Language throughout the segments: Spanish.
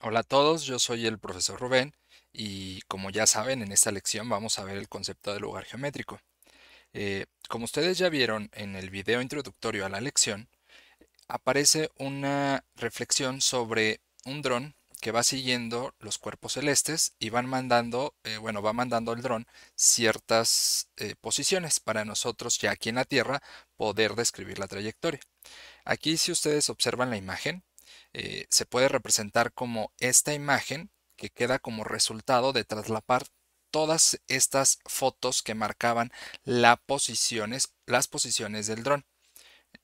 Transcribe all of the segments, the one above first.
Hola a todos, yo soy el profesor Rubén y como ya saben, en esta lección vamos a ver el concepto de lugar geométrico. Como ustedes ya vieron en el video introductorio a la lección, aparece una reflexión sobre un dron que va siguiendo los cuerpos celestes y va mandando el dron ciertas posiciones para nosotros ya aquí en la Tierra poder describir la trayectoria. Aquí, si ustedes observan la imagen, se puede representar como esta imagen que queda como resultado de traslapar todas estas fotos que marcaban las posiciones del dron.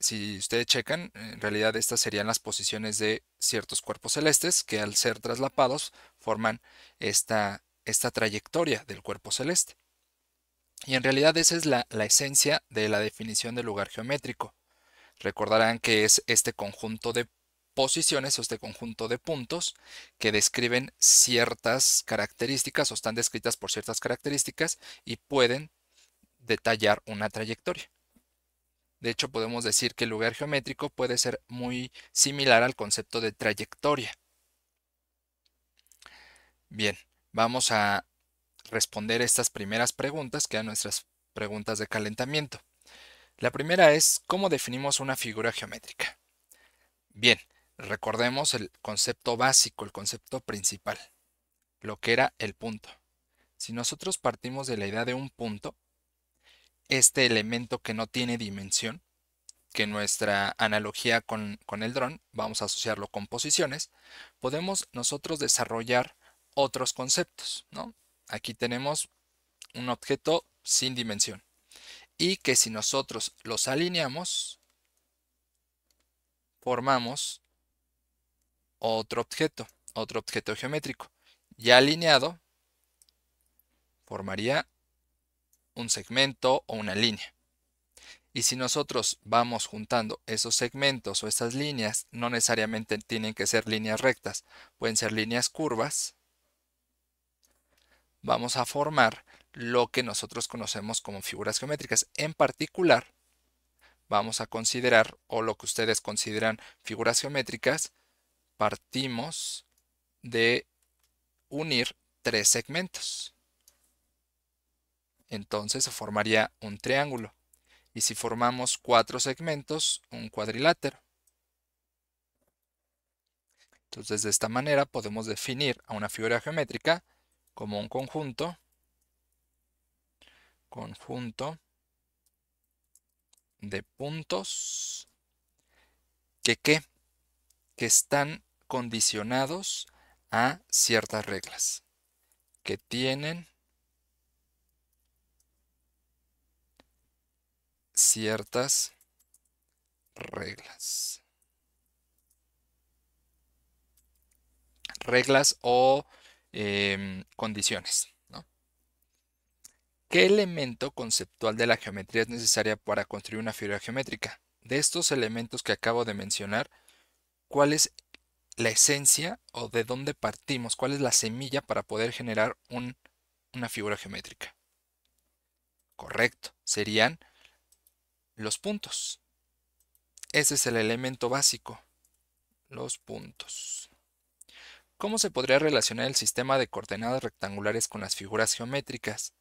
Si ustedes checan, en realidad estas serían las posiciones de ciertos cuerpos celestes que al ser traslapados forman esta trayectoria del cuerpo celeste. Y en realidad esa es la esencia de la definición del lugar geométrico. Recordarán que es este conjunto de posiciones o este conjunto de puntos que describen ciertas características o están descritas por ciertas características y pueden detallar una trayectoria. De hecho, podemos decir que el lugar geométrico puede ser muy similar al concepto de trayectoria. Bien, vamos a responder estas primeras preguntas, que eran nuestras preguntas de calentamiento. La primera es, ¿cómo definimos una figura geométrica? Bien, recordemos el concepto básico, el concepto principal, lo que era el punto. Si nosotros partimos de la idea de un punto, este elemento que no tiene dimensión, que nuestra analogía con el dron, vamos a asociarlo con posiciones, podemos nosotros desarrollar otros conceptos, ¿no? Aquí tenemos un objeto sin dimensión y que si nosotros los alineamos, formamos otro objeto geométrico. Ya alineado, formaría un segmento o una línea. Y si nosotros vamos juntando esos segmentos o estas líneas, no necesariamente tienen que ser líneas rectas, pueden ser líneas curvas, vamos a formar lo que nosotros conocemos como figuras geométricas. En particular, vamos a considerar, o lo que ustedes consideran figuras geométricas, partimos de unir tres segmentos. Entonces se formaría un triángulo. Y si formamos cuatro segmentos, un cuadrilátero. Entonces, de esta manera podemos definir a una figura geométrica como un conjunto de puntos que, ¿qué? Que están condicionados a ciertas reglas, que tienen ciertas reglas. Reglas o condiciones, ¿no? ¿Qué elemento conceptual de la geometría es necesaria para construir una figura geométrica? De estos elementos que acabo de mencionar, ¿cuál es la esencia o de dónde partimos? ¿Cuál es la semilla para poder generar una figura geométrica? Correcto, serían los puntos. Ese es el elemento básico, los puntos. ¿Cómo se podría relacionar el sistema de coordenadas rectangulares con las figuras geométricas?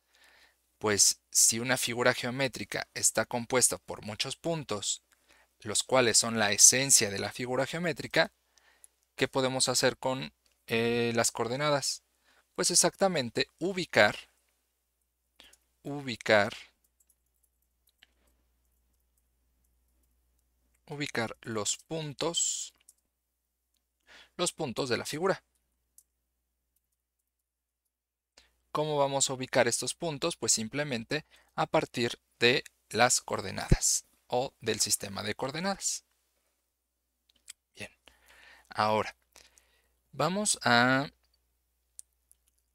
Pues si una figura geométrica está compuesta por muchos puntos, los cuales son la esencia de la figura geométrica, ¿qué podemos hacer con las coordenadas? Pues exactamente ubicar, ubicar los puntos de la figura. ¿Cómo vamos a ubicar estos puntos? Pues simplemente a partir de las coordenadas o del sistema de coordenadas. Bien, ahora vamos a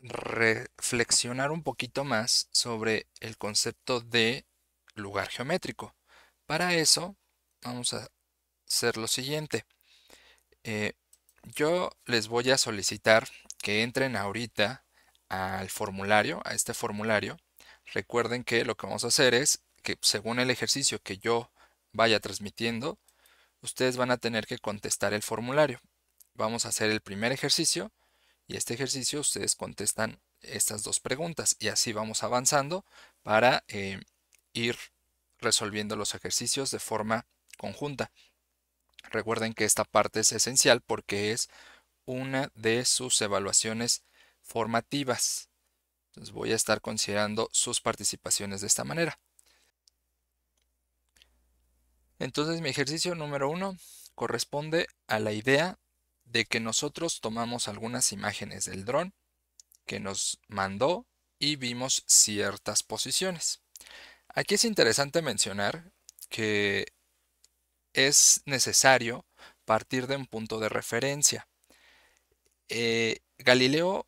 reflexionar un poquito más sobre el concepto de lugar geométrico. Para eso vamos a hacer lo siguiente. Eh, yo les voy a solicitar que entren ahorita al formulario, a este formulario. Recuerden que lo que vamos a hacer es que según el ejercicio que yo vaya transmitiendo, ustedes van a tener que contestar el formulario. vamos a hacer el primer ejercicio y este ejercicio ustedes contestan estas dos preguntas y así vamos avanzando para ir resolviendo los ejercicios de forma conjunta. Recuerden que esta parte es esencial porque es una de sus evaluaciones formativas. Entonces voy a estar considerando sus participaciones de esta manera. Entonces mi ejercicio número 1 corresponde a la idea de que nosotros tomamos algunas imágenes del dron que nos mandó y vimos ciertas posiciones. Aquí es interesante mencionar que es necesario partir de un punto de referencia. Galileo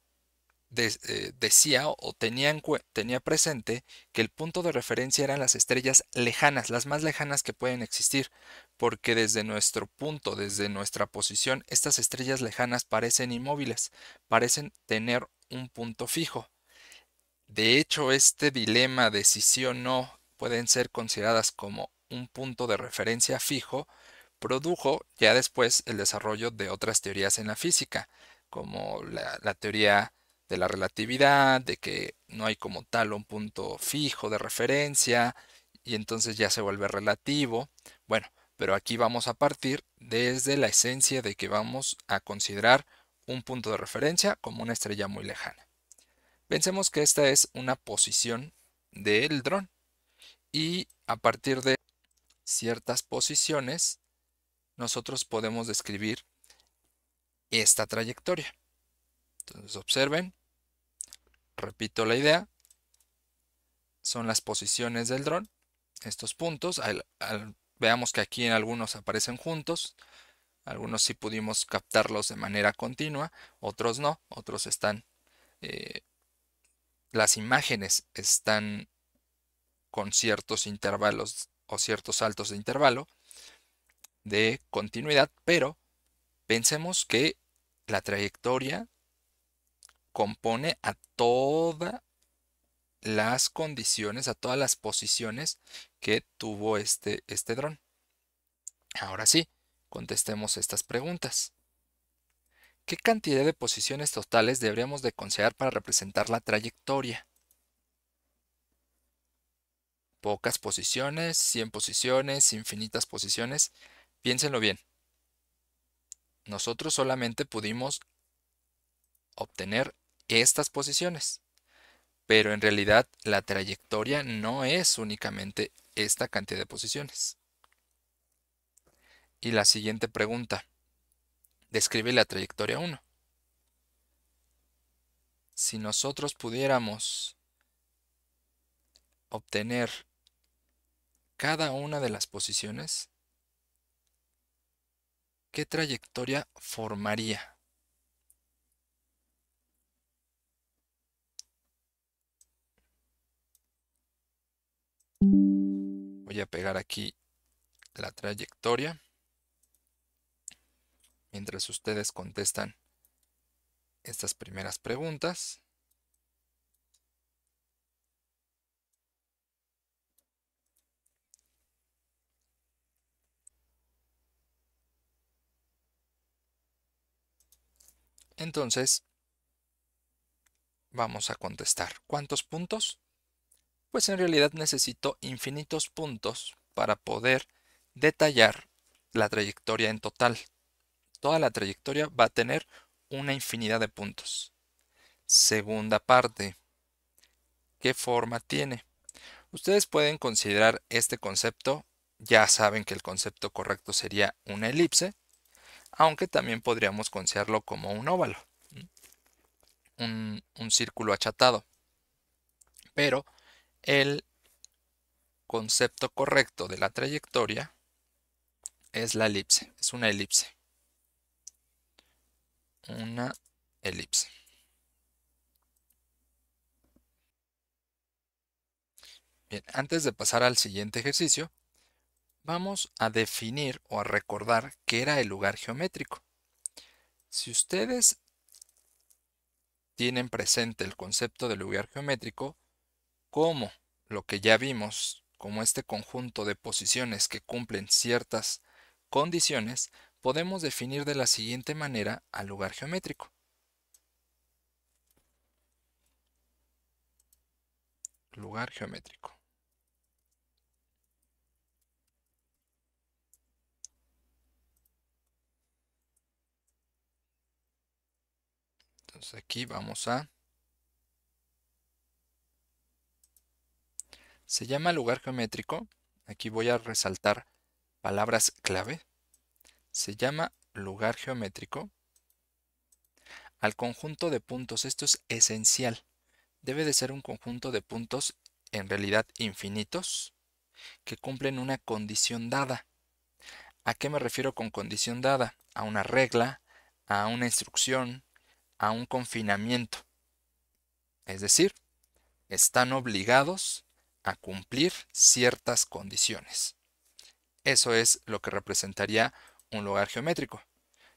decía o tenía presente que el punto de referencia eran las estrellas lejanas, las más lejanas que pueden existir, porque desde nuestro punto, desde nuestra posición, estas estrellas lejanas parecen inmóviles, parecen tener un punto fijo. De hecho, este dilema de si sí o no pueden ser consideradas como un punto de referencia fijo, produjo ya después el desarrollo de otras teorías en la física, como la teoría de la relatividad, de que no hay como tal un punto fijo de referencia, y entonces ya se vuelve relativo. Bueno, pero aquí vamos a partir desde la esencia de que vamos a considerar un punto de referencia como una estrella muy lejana. Pensemos que esta es una posición del dron y a partir de ciertas posiciones nosotros podemos describir esta trayectoria. Entonces observen, repito la idea, son las posiciones del dron, estos puntos, veamos que aquí en algunos aparecen juntos, algunos sí pudimos captarlos de manera continua, otros no, otros están, las imágenes están con ciertos intervalos o ciertos saltos de intervalo de continuidad, pero pensemos que la trayectoria compone a todas las condiciones, a todas las posiciones que tuvo este dron. Ahora sí, contestemos estas preguntas. ¿Qué cantidad de posiciones totales deberíamos de considerar para representar la trayectoria? Pocas posiciones, 100 posiciones, infinitas posiciones. Piénsenlo bien. Nosotros solamente pudimos obtener estas posiciones, pero en realidad la trayectoria no es únicamente esta cantidad de posiciones. Y la siguiente pregunta, describe la trayectoria 1. Si nosotros pudiéramos obtener cada una de las posiciones, ¿qué trayectoria formaría? Voy a pegar aquí la trayectoria mientras ustedes contestan estas primeras preguntas. Entonces, vamos a contestar. ¿Cuántos puntos? Pues en realidad necesito infinitos puntos para poder detallar la trayectoria en total. Toda la trayectoria va a tener una infinidad de puntos. Segunda parte, ¿qué forma tiene? Ustedes pueden considerar este concepto, ya saben que el concepto correcto sería una elipse, aunque también podríamos considerarlo como un óvalo, un círculo achatado. Pero el concepto correcto de la trayectoria es la elipse, es una elipse. Una elipse. Bien, antes de pasar al siguiente ejercicio, vamos a definir o a recordar qué era el lugar geométrico. Si ustedes tienen presente el concepto de lugar geométrico como lo que ya vimos, como este conjunto de posiciones que cumplen ciertas condiciones, podemos definir de la siguiente manera al lugar geométrico. Lugar geométrico. Entonces aquí se llama lugar geométrico. Aquí voy a resaltar palabras clave. Se llama lugar geométrico al conjunto de puntos. Esto es esencial. Debe de ser un conjunto de puntos en realidad infinitos que cumplen una condición dada. ¿A qué me refiero con condición dada? A una regla, a una instrucción, a un confinamiento. Es decir, están obligados a cumplir ciertas condiciones. Eso es lo que representaría un lugar geométrico.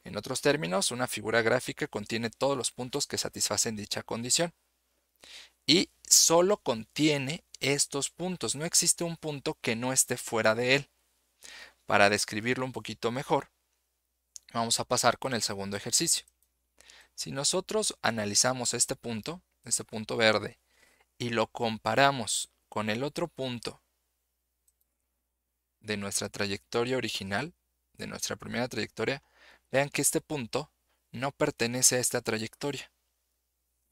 En otros términos, una figura gráfica contiene todos los puntos que satisfacen dicha condición. Y solo contiene estos puntos. No existe un punto que no esté fuera de él. Para describirlo un poquito mejor, vamos a pasar con el segundo ejercicio. Si nosotros analizamos este punto verde, y lo comparamos con el otro punto de nuestra trayectoria original, de nuestra primera trayectoria, vean que este punto no pertenece a esta trayectoria,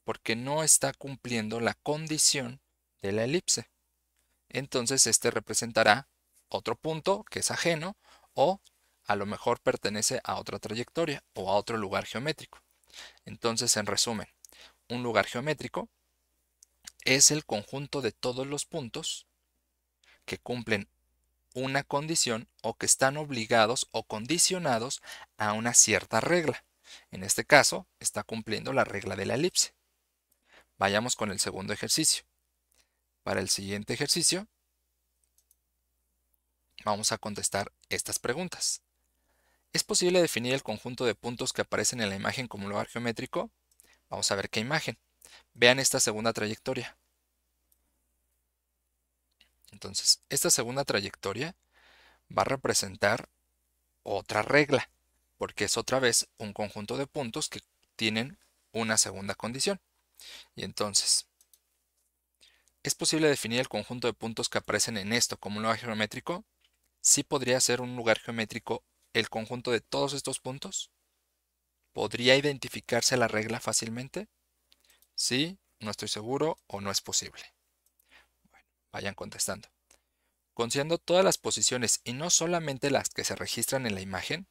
porque no está cumpliendo la condición de la elipse. Entonces este representará otro punto que es ajeno o a lo mejor pertenece a otra trayectoria o a otro lugar geométrico. Entonces, en resumen, un lugar geométrico es el conjunto de todos los puntos que cumplen una condición o que están obligados o condicionados a una cierta regla. En este caso, está cumpliendo la regla de la elipse. Vayamos con el segundo ejercicio. Para el siguiente ejercicio, vamos a contestar estas preguntas. ¿Es posible definir el conjunto de puntos que aparecen en la imagen como lugar geométrico? Vamos a ver qué imagen. Vean esta segunda trayectoria. Entonces, esta segunda trayectoria va a representar otra regla, porque es otra vez un conjunto de puntos que tienen una segunda condición. Y entonces, ¿es posible definir el conjunto de puntos que aparecen en esto como un lugar geométrico? ¿Sí podría ser un lugar geométrico el conjunto de todos estos puntos? ¿Podría identificarse la regla fácilmente? Sí, no estoy seguro o no es posible. Bueno, vayan contestando. Considerando todas las posiciones y no solamente las que se registran en la imagen.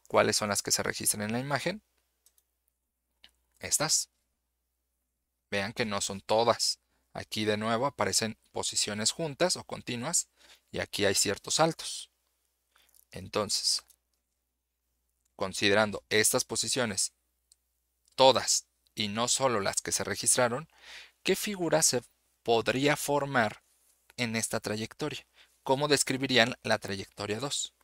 ¿Cuáles son las que se registran en la imagen? Estas. Vean que no son todas. Aquí de nuevo aparecen posiciones juntas o continuas y aquí hay ciertos saltos. Entonces, considerando estas posiciones, todas y no solo las que se registraron, ¿qué figura se podría formar en esta trayectoria? ¿Cómo describirían la trayectoria 2?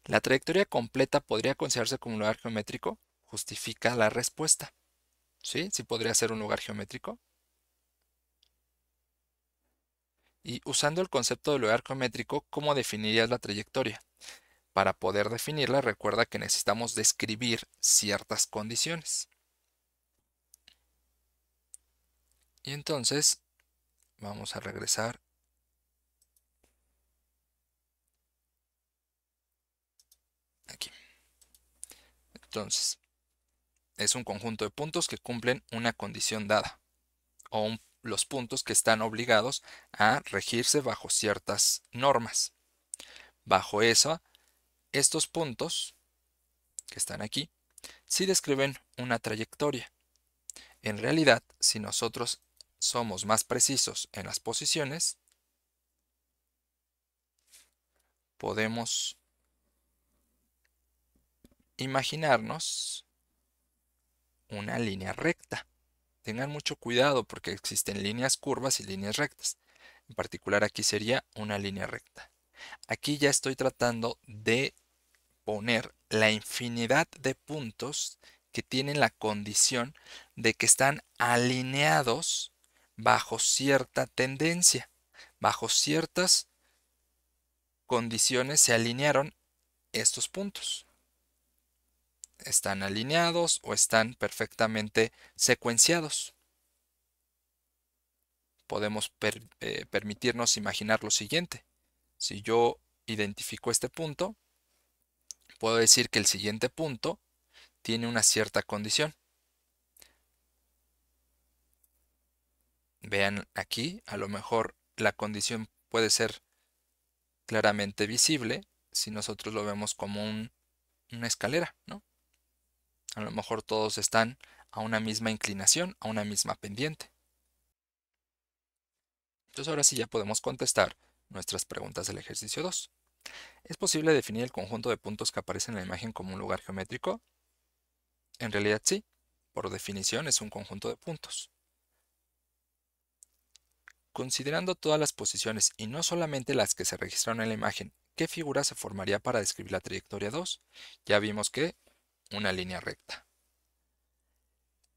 ¿La trayectoria completa podría considerarse como un lugar geométrico? Justifica la respuesta. ¿Sí? ¿Sí podría ser un lugar geométrico? Y usando el concepto de lugar geométrico, ¿cómo definirías la trayectoria? Para poder definirla, recuerda que necesitamos describir ciertas condiciones. Y entonces, vamos a regresar aquí. Entonces, es un conjunto de puntos que cumplen una condición dada, o los puntos que están obligados a regirse bajo ciertas normas. Bajo eso, estos puntos que están aquí, sí describen una trayectoria. En realidad, si nosotros somos más precisos en las posiciones, podemos imaginarnos una línea recta. Tengan mucho cuidado porque existen líneas curvas y líneas rectas. En particular aquí sería una línea recta. Aquí ya estoy tratando de poner la infinidad de puntos que tienen la condición de que están alineados bajo cierta tendencia, bajo ciertas condiciones se alinearon estos puntos. Están alineados o están perfectamente secuenciados. Podemos permitirnos imaginar lo siguiente. Si yo identifico este punto, puedo decir que el siguiente punto tiene una cierta condición. Vean aquí, a lo mejor la condición puede ser claramente visible si nosotros lo vemos como una escalera, ¿no? A lo mejor todos están a una misma inclinación, a una misma pendiente. Entonces ahora sí ya podemos contestar nuestras preguntas del ejercicio 2. ¿Es posible definir el conjunto de puntos que aparecen en la imagen como un lugar geométrico? En realidad sí, por definición es un conjunto de puntos. Considerando todas las posiciones y no solamente las que se registraron en la imagen, ¿qué figura se formaría para describir la trayectoria 2? Ya vimos que una línea recta.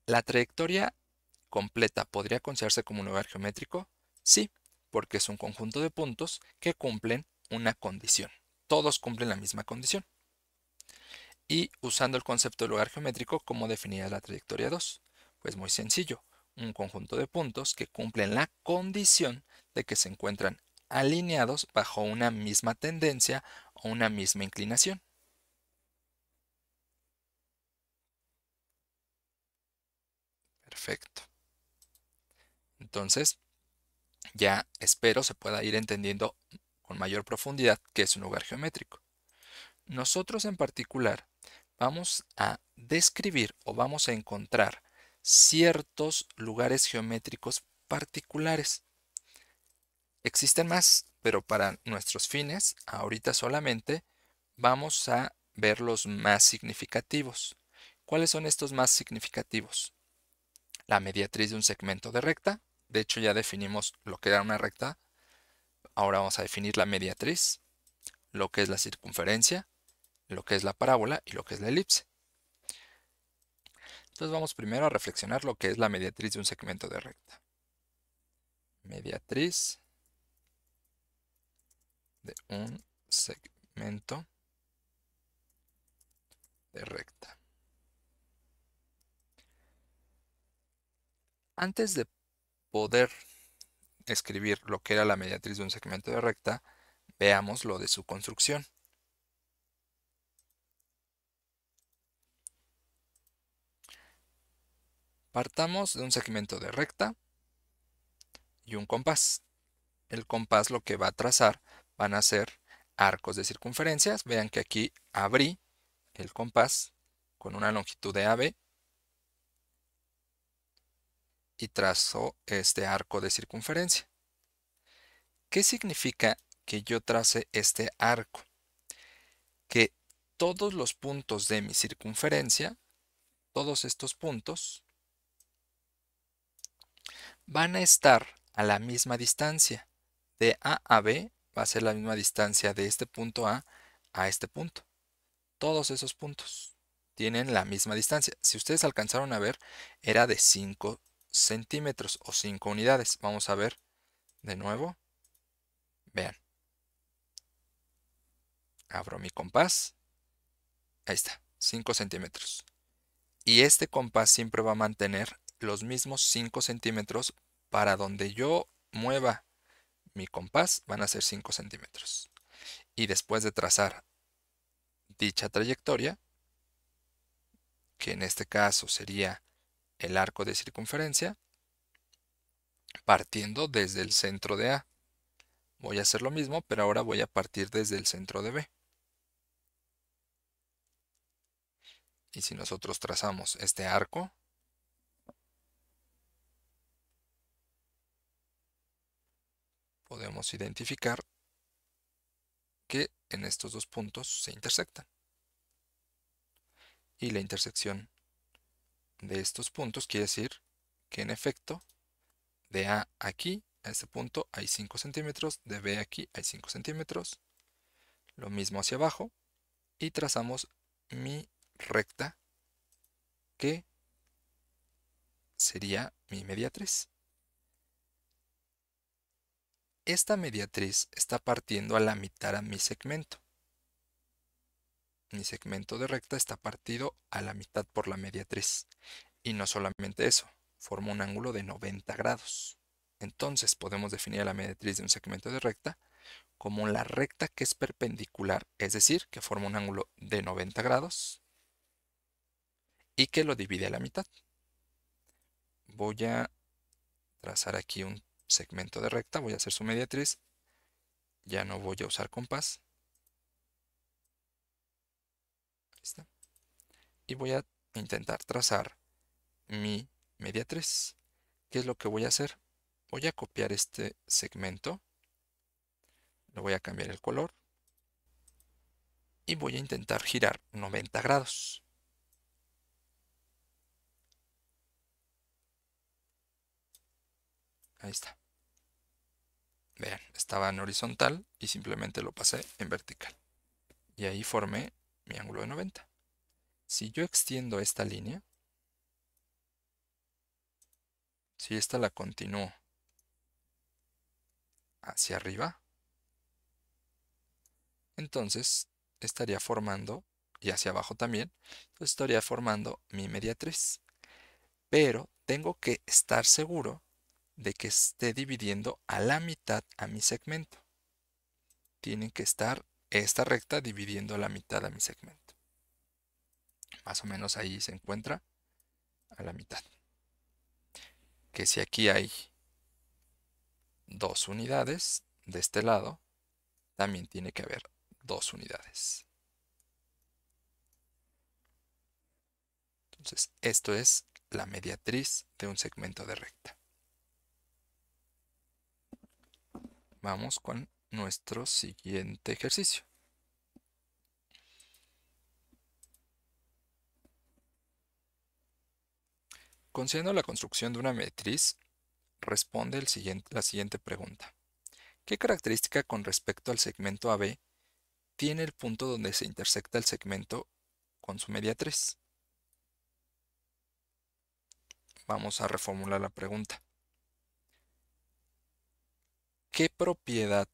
¿La trayectoria completa podría considerarse como un lugar geométrico? Sí, porque es un conjunto de puntos que cumplen una condición. Todos cumplen la misma condición. Y usando el concepto de lugar geométrico, ¿cómo definir la trayectoria 2? Pues muy sencillo, un conjunto de puntos que cumplen la condición de que se encuentran alineados bajo una misma tendencia o una misma inclinación. Perfecto. Entonces, ya espero se pueda ir entendiendo con mayor profundidad qué es un lugar geométrico. Nosotros en particular vamos a describir o vamos a encontrar ciertos lugares geométricos particulares. Existen más, pero para nuestros fines, ahorita solamente vamos a ver los más significativos. ¿Cuáles son estos más significativos? La mediatriz de un segmento de recta. De hecho, ya definimos lo que era una recta. Ahora vamos a definir la mediatriz, lo que es la circunferencia, lo que es la parábola y lo que es la elipse. Entonces vamos primero a reflexionar lo que es la mediatriz de un segmento de recta. Mediatriz de un segmento de recta. Antes de poder escribir lo que era la mediatriz de un segmento de recta, veamos lo de su construcción. Partamos de un segmento de recta y un compás. El compás lo que va a trazar van a ser arcos de circunferencias. Vean que aquí abrí el compás con una longitud de AB y trazo este arco de circunferencia. ¿Qué significa que yo trace este arco? Que todos los puntos de mi circunferencia, todos estos puntos, van a estar a la misma distancia. De A a B va a ser la misma distancia de este punto a este punto. Todos esos puntos tienen la misma distancia. Si ustedes alcanzaron a ver, era de 5 centímetros o 5 unidades. Vamos a ver de nuevo. Vean. Abro mi compás. Ahí está, 5 centímetros. Y este compás siempre va a mantener los mismos 5 centímetros para donde yo mueva mi compás, van a ser 5 centímetros. Y después de trazar dicha trayectoria, que en este caso sería el arco de circunferencia, partiendo desde el centro de A. Voy a hacer lo mismo, pero ahora voy a partir desde el centro de B. Y si nosotros trazamos este arco, podemos identificar que en estos dos puntos se intersectan. Y la intersección de estos puntos quiere decir que en efecto de A aquí a este punto hay 5 centímetros, de B aquí hay 5 centímetros, lo mismo hacia abajo y trazamos mi recta que sería mi mediatriz. Esta mediatriz está partiendo a la mitad a mi segmento. mi segmento de recta está partido a la mitad por la mediatriz. Y no solamente eso, forma un ángulo de 90 grados. Entonces podemos definir a la mediatriz de un segmento de recta como la recta que es perpendicular, es decir, que forma un ángulo de 90 grados y que lo divide a la mitad. Voy a trazar aquí un segmento de recta, voy a hacer su mediatriz, ya no voy a usar compás. Ahí está. Y voy a intentar trazar mi mediatriz. ¿Qué es lo que voy a hacer? Voy a copiar este segmento, le voy a cambiar el color y voy a intentar girar 90 grados. Ahí está. Vean, estaba en horizontal y simplemente lo pasé en vertical. Y ahí formé mi ángulo de 90. Si yo extiendo esta línea, si esta la continúo hacia arriba, entonces estaría formando, y hacia abajo también, entonces estaría formando mi mediatriz. Pero tengo que estar seguro de que esté dividiendo a la mitad a mi segmento. Tiene que estar esta recta dividiendo a la mitad a mi segmento. Más o menos ahí se encuentra a la mitad. Que si aquí hay 2 unidades, de este lado también tiene que haber 2 unidades. Entonces, esto es la mediatriz de un segmento de recta. Vamos con nuestro siguiente ejercicio. Considerando la construcción de una matriz, responde la siguiente pregunta. ¿Qué característica con respecto al segmento AB tiene el punto donde se intersecta el segmento con su mediatriz? Vamos a reformular la pregunta. ¿Qué propiedad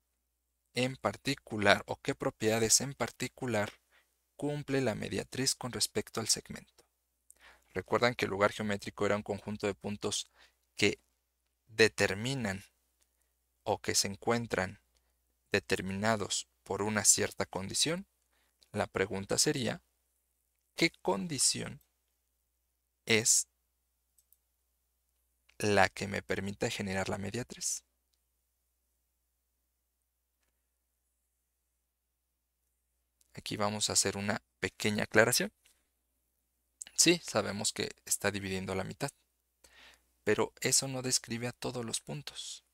en particular o qué propiedades en particular cumple la mediatriz con respecto al segmento? Recuerdan que el lugar geométrico era un conjunto de puntos que determinan o que se encuentran determinados por una cierta condición. La pregunta sería, ¿qué condición es la que me permita generar la mediatriz? Aquí vamos a hacer una pequeña aclaración. Sí, sabemos que está dividiendo a la mitad, pero eso no describe a todos los puntos.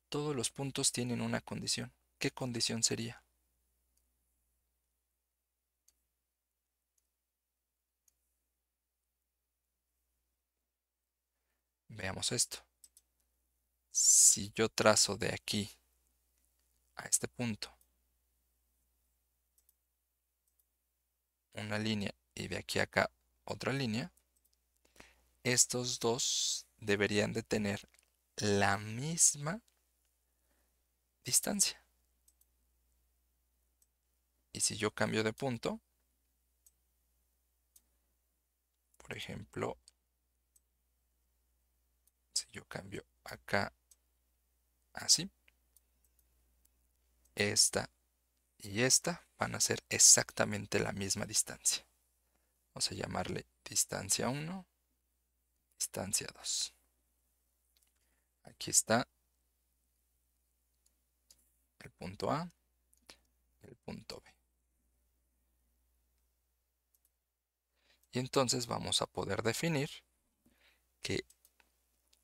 Todos los puntos tienen una condición. ¿Qué condición sería? Veamos esto. Si yo trazo de aquí a este punto una línea y de aquí a acá otra línea, estos dos deberían de tener la misma distancia. Y si yo cambio de punto, por ejemplo, si yo cambio acá así, esta y esta van a ser exactamente la misma distancia. Vamos a llamarle distancia 1, distancia 2. Aquí está el punto A, el punto B. Y entonces vamos a poder definir que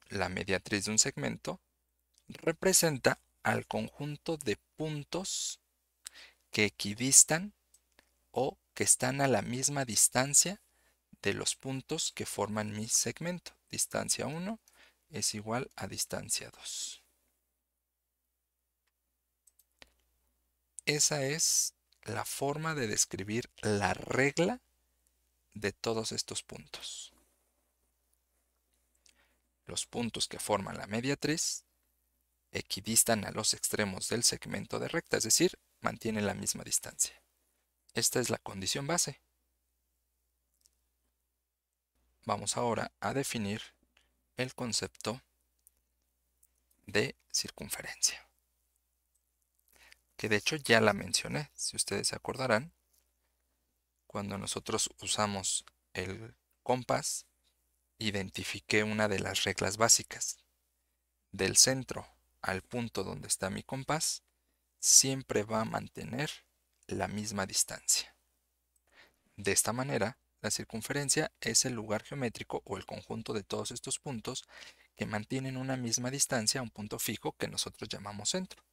la mediatriz de un segmento representa al conjunto de puntos que equidistan o que están a la misma distancia de los puntos que forman mi segmento. Distancia 1 es igual a distancia 2. Esa es la forma de describir la regla de todos estos puntos. Los puntos que forman la mediatriz equidistan a los extremos del segmento de recta, es decir, mantienen la misma distancia. Esta es la condición base. Vamos ahora a definir el concepto de circunferencia, que de hecho ya la mencioné, si ustedes se acordarán, cuando nosotros usamos el compás, identifiqué una de las reglas básicas. Del centro al punto donde está mi compás, siempre va a mantener la misma distancia. De esta manera, la circunferencia es el lugar geométrico o el conjunto de todos estos puntos que mantienen una misma distancia a un punto fijo que nosotros llamamos centro.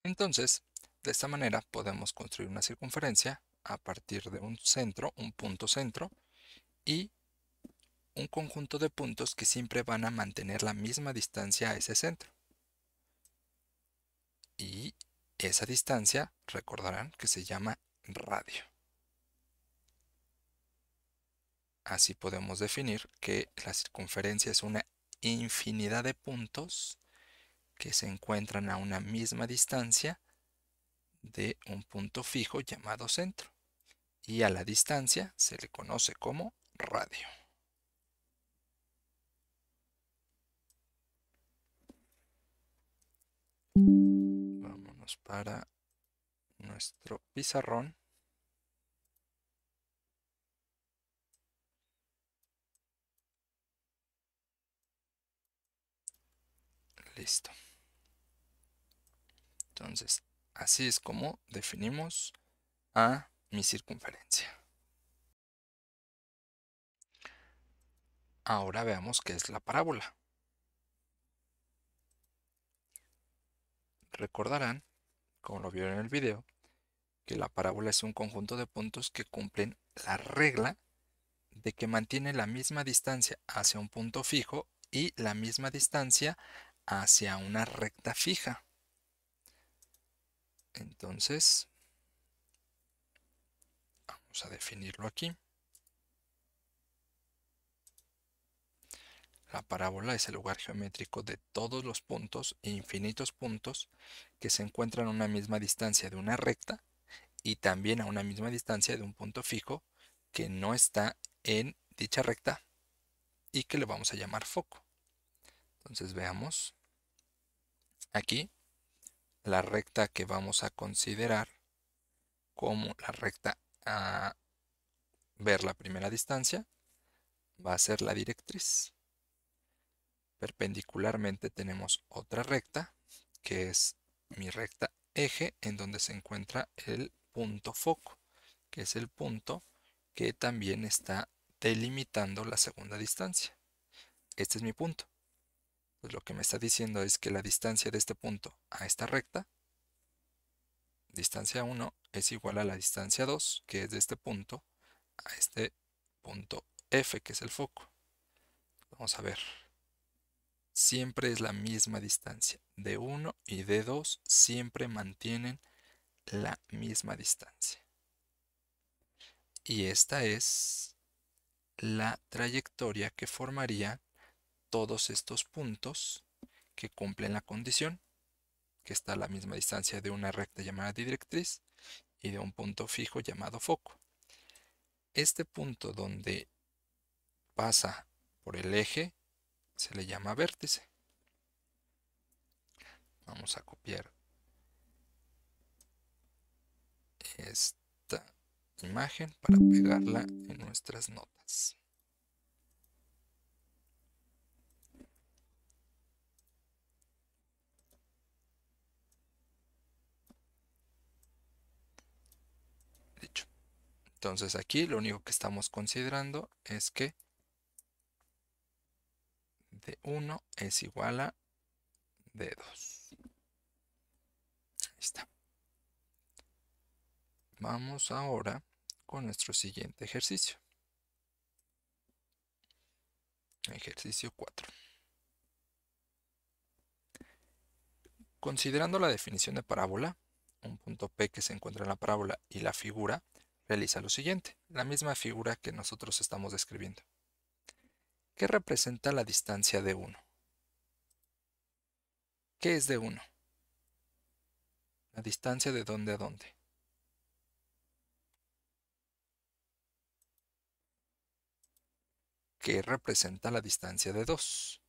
Entonces, de esta manera podemos construir una circunferencia a partir de un centro, un punto centro, y un conjunto de puntos que siempre van a mantener la misma distancia a ese centro. Y esa distancia, recordarán que se llama radio. Así podemos definir que la circunferencia es una infinidad de puntos que se encuentran a una misma distancia de un punto fijo llamado centro. Y a la distancia se le conoce como radio. Vámonos para nuestro pizarrón. Listo. Entonces, así es como definimos a mi circunferencia. Ahora veamos qué es la parábola. Recordarán, como lo vieron en el video, que la parábola es un conjunto de puntos que cumplen la regla de que mantiene la misma distancia hacia un punto fijo y la misma distancia hacia una recta fija. Entonces, vamos a definirlo aquí. La parábola es el lugar geométrico de todos los puntos e infinitos puntos que se encuentran a una misma distancia de una recta y también a una misma distancia de un punto fijo que no está en dicha recta y que le vamos a llamar foco. Entonces veamos aquí la recta que vamos a considerar como la recta a ver la primera distancia va a ser la directriz. Perpendicularmente tenemos otra recta que es mi recta eje en donde se encuentra el punto foco, que es el punto que también está delimitando la segunda distancia. Este es mi punto. Pues lo que me está diciendo es que la distancia de este punto a esta recta, distancia 1, es igual a la distancia 2, que es de este punto a este punto F, que es el foco. Vamos a ver. Siempre es la misma distancia. De 1 y de 2 siempre mantienen la misma distancia. Y esta es la trayectoria que formaría todos estos puntos que cumplen la condición, que está a la misma distancia de una recta llamada directriz y de un punto fijo llamado foco. Este punto donde pasa por el eje se le llama vértice. Vamos a copiar esta imagen para pegarla en nuestras notas. Dicho. Entonces aquí lo único que estamos considerando es que D1 es igual a D2. Ahí está. Vamos ahora con nuestro siguiente ejercicio. Ejercicio 4. Considerando la definición de parábola, un punto P que se encuentra en la parábola y la figura, realiza lo siguiente, la misma figura que nosotros estamos describiendo. ¿Qué representa la distancia de 1? ¿Qué es de 1? La distancia de dónde a dónde. ¿qué representa la distancia de 2?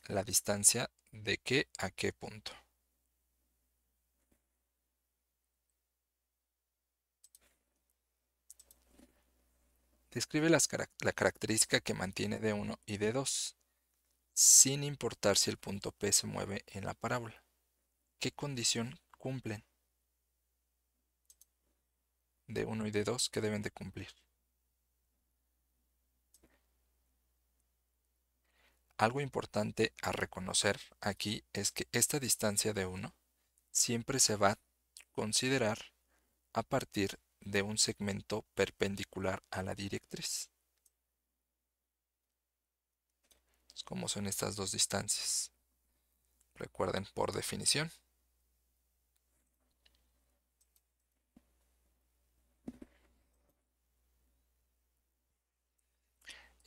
La distancia de qué a qué punto. Describe la característica que mantiene D1 y D2, sin importar si el punto P se mueve en la parábola. ¿Qué condición cumplen? D1 y D2, ¿qué deben de cumplir? Algo importante a reconocer aquí es que esta distancia de 1 siempre se va a considerar a partir de un segmento perpendicular a la directriz. ¿Cómo son estas dos distancias? Recuerden por definición.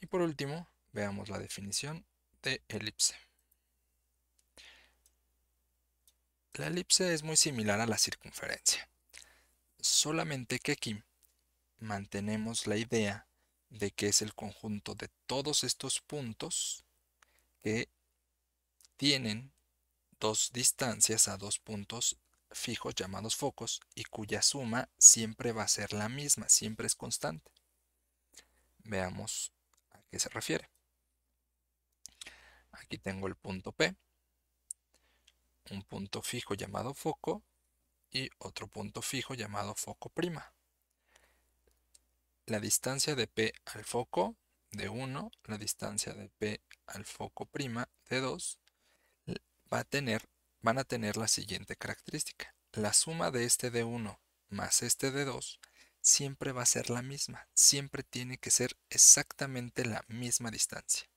Y por último, veamos la definición de elipse. La elipse es muy similar a la circunferencia, solamente que aquí mantenemos la idea de que es el conjunto de todos estos puntos que tienen dos distancias a dos puntos fijos llamados focos y cuya suma siempre va a ser la misma, siempre es constante. Veamos a qué se refiere. Aquí tengo el punto P, un punto fijo llamado foco y otro punto fijo llamado foco prima. La distancia de P al foco de 1, la distancia de P al foco prima de 2, van a tener la siguiente característica. La suma de este de 1 más este de 2 siempre va a ser la misma, siempre tiene que ser exactamente la misma distancia.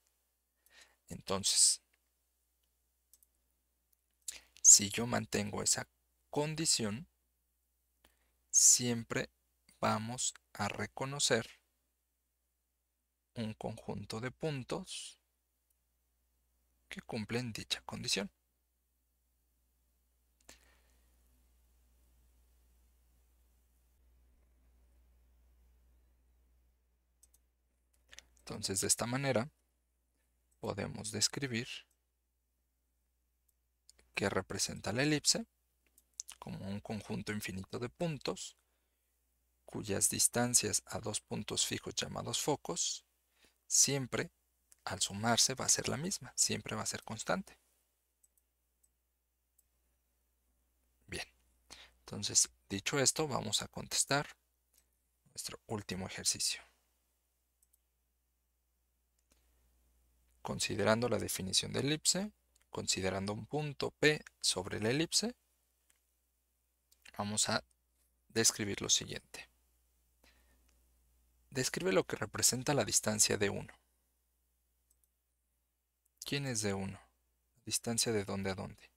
Entonces, si yo mantengo esa condición, siempre vamos a reconocer un conjunto de puntos que cumplen dicha condición. Entonces, de esta manera, podemos describir que representa la elipse como un conjunto infinito de puntos cuyas distancias a dos puntos fijos llamados focos siempre al sumarse va a ser la misma, siempre va a ser constante. Bien, entonces dicho esto, vamos a contestar nuestro último ejercicio. Considerando la definición de elipse, considerando un punto P sobre la elipse, vamos a describir lo siguiente. Describe lo que representa la distancia de 1. ¿Quién es de 1? ¿Distancia de dónde a dónde?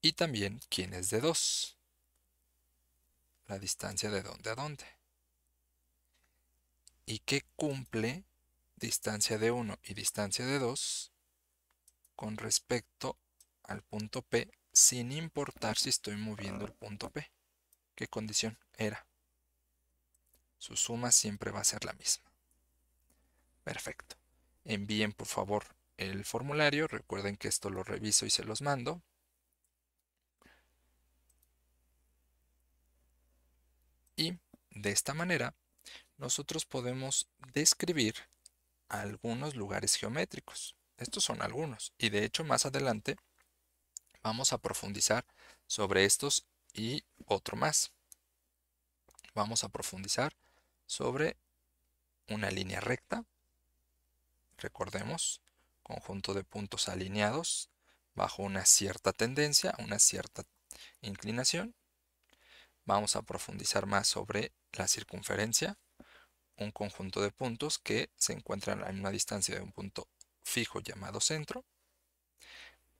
Y también, ¿quién es de 2? La distancia de dónde a dónde. ¿Y qué cumple distancia de 1 y distancia de 2 con respecto al punto P sin importar si estoy moviendo el punto P? ¿Qué condición era? Su suma siempre va a ser la misma. Perfecto. Envíen por favor el formulario. Recuerden que esto lo reviso y se los mando. Y de esta manera nosotros podemos describir algunos lugares geométricos. Estos son algunos. Y de hecho más adelante vamos a profundizar sobre estos y otro más. Vamos a profundizar sobre una línea recta. Recordemos, conjunto de puntos alineados bajo una cierta tendencia, una cierta inclinación. Vamos a profundizar más sobre la circunferencia, un conjunto de puntos que se encuentran a una distancia de un punto fijo llamado centro.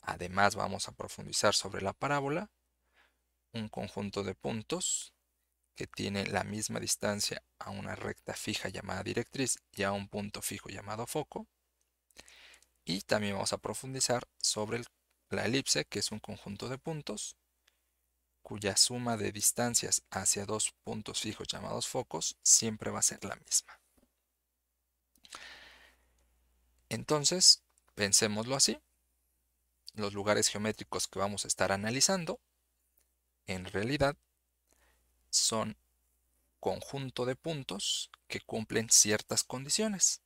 Además, vamos a profundizar sobre la parábola, un conjunto de puntos que tiene la misma distancia a una recta fija llamada directriz y a un punto fijo llamado foco. Y también vamos a profundizar sobre la elipse, que es un conjunto de puntos cuya suma de distancias hacia dos puntos fijos llamados focos siempre va a ser la misma. Entonces, pensémoslo así. Los lugares geométricos que vamos a estar analizando, en realidad, son conjunto de puntos que cumplen ciertas condiciones.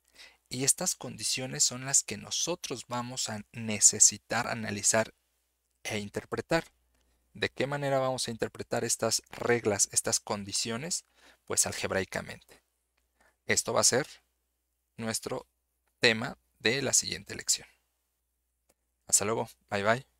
Y estas condiciones son las que nosotros vamos a necesitar analizar e interpretar. ¿De qué manera vamos a interpretar estas reglas, estas condiciones? Pues algebraicamente. Esto va a ser nuestro tema de la siguiente lección. Hasta luego. Bye bye.